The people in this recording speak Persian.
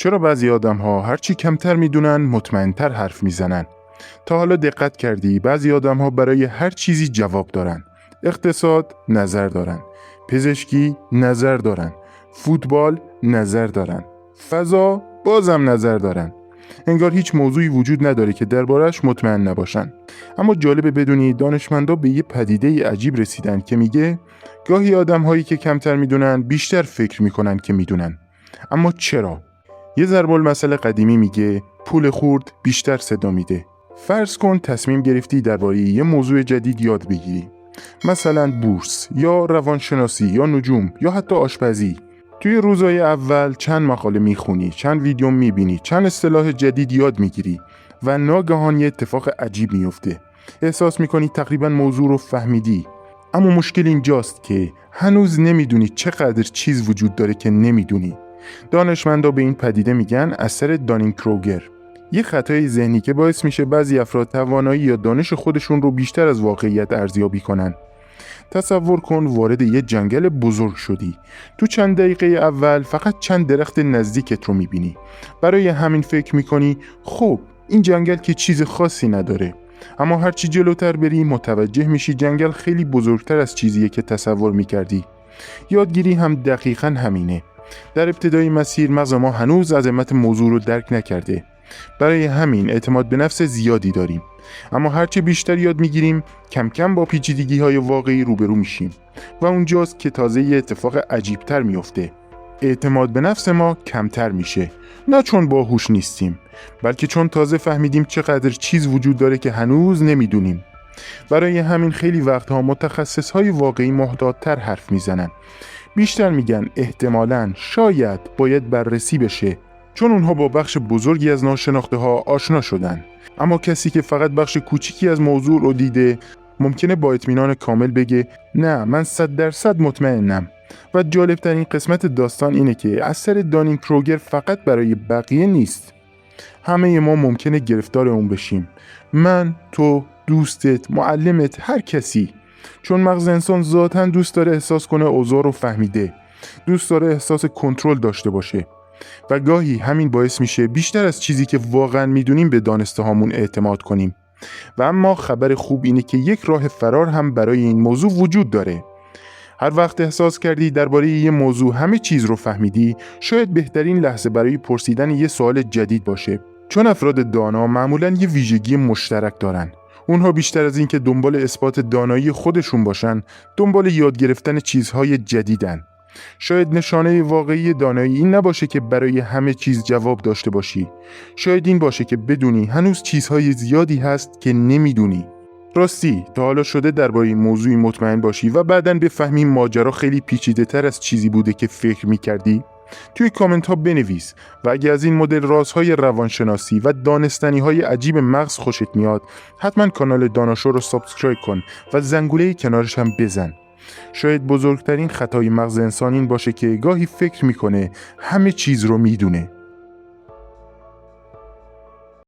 چرا بعضی آدم‌ها هرچی کمتر میدونن مطمئن‌تر حرف میزنن؟ تا حالا دقت کردی بعضی آدم‌ها برای هر چیزی جواب دارن. اقتصاد نظر دارن، پزشکی نظر دارن، فوتبال نظر دارن، فضا بازم نظر دارن. انگار هیچ موضوعی وجود نداره که دربارش مطمئن نباشن. اما جالبه بدونی دانشمندا به یه پدیده عجیب رسیدن که میگه گاهی آدم‌هایی که کمتر میدونن بیشتر فکر میکنن که میدونن. اما چرا؟ یه ضرب المثل قدیمی میگه پول خورد بیشتر صدا میده. فرض کن تصمیم گرفتی درباره یه موضوع جدید یاد بگیری، مثلا بورس یا روانشناسی یا نجوم یا حتی آشپزی. توی روزهای اول چند مقاله میخونی، چند ویدیو میبینی، چند اصطلاح جدید یاد میگیری و ناگهان یه اتفاق عجیب میفته. احساس میکنی تقریبا موضوع رو فهمیدی. اما مشکل اینجاست که هنوز نمیدونی چقدر چیز وجود داره که نمیدونی. دانشمندا به این پدیده میگن اثر دانینگ کروگر. یه خطای ذهنی که باعث میشه بعضی افراد توانایی یا دانش خودشون رو بیشتر از واقعیت ارزیابی کنن. تصور کن وارد یه جنگل بزرگ شدی. تو چند دقیقه اول فقط چند درخت نزدیکت رو میبینی. برای همین فکر میکنی خب این جنگل که چیز خاصی نداره. اما هرچی جلوتر بری متوجه میشی جنگل خیلی بزرگتر از چیزیه که تصور میکردی. یادگیری هم دقیقاً همینه. در ابتدای مسیر مغز ما هنوز عظمت موضوع رو درک نکرده. برای همین اعتماد به نفس زیادی داریم. اما هرچه بیشتر یاد میگیریم کم کم با پیچیدگی‌های واقعی روبرو میشیم و اونجاست که تازه یه اتفاق عجیبتر میفته. اعتماد به نفس ما کمتر میشه، نه چون باهوش نیستیم، بلکه چون تازه فهمیدیم چقدر چیز وجود داره که هنوز نمیدونیم. برای همین خیلی وقتها متخصص‌های واقعی محتاط‌تر حرف میزنن. بیشتر میگن احتمالاً، شاید، باید بررسی بشه، چون اونها با بخش بزرگی از ناشناخته ها آشنا شدن. اما کسی که فقط بخش کوچیکی از موضوع رو دیده ممکنه با اطمینان کامل بگه نه من 100% مطمئنم. و جالبترین قسمت داستان اینه که اثر دانینگ کروگر فقط برای بقیه نیست. همه ما ممکنه گرفتار اون بشیم. من، تو، دوستت، معلمت، هر کسی. چون مغز انسان ذاتاً دوست داره احساس کنه اوضاع رو فهمیده. دوست داره احساس کنترل داشته باشه. و گاهی همین باعث میشه بیشتر از چیزی که واقعاً میدونیم به دانسته هامون اعتماد کنیم. و اما خبر خوب اینه که یک راه فرار هم برای این موضوع وجود داره. هر وقت احساس کردی درباره یه موضوع همه چیز رو فهمیدی، شاید بهترین لحظه برای پرسیدن یه سوال جدید باشه. چون افراد دانا معمولاً یه ویژگی مشترک دارن. اونها بیشتر از این که دنبال اثبات دانایی خودشون باشن، دنبال یاد گرفتن چیزهای جدیدن. شاید نشانه واقعی دانایی این نباشه که برای همه چیز جواب داشته باشی. شاید این باشه که بدونی هنوز چیزهای زیادی هست که نمیدونی. راستی تا حالا شده درباره این موضوعی مطمئن باشی و بعداً بفهمی ماجرا خیلی پیچیده تر از چیزی بوده که فکر میکردی؟ توی کامنت ها بنویس. و اگه از این مدل رازهای روانشناسی و دانستنی های عجیب مغز خوشت میاد، حتما کانال داناشو رو سابسکرایب کن و زنگوله کنارش هم بزن. شاید بزرگترین خطای مغز انسان این باشه که گاهی فکر میکنه همه چیز رو میدونه.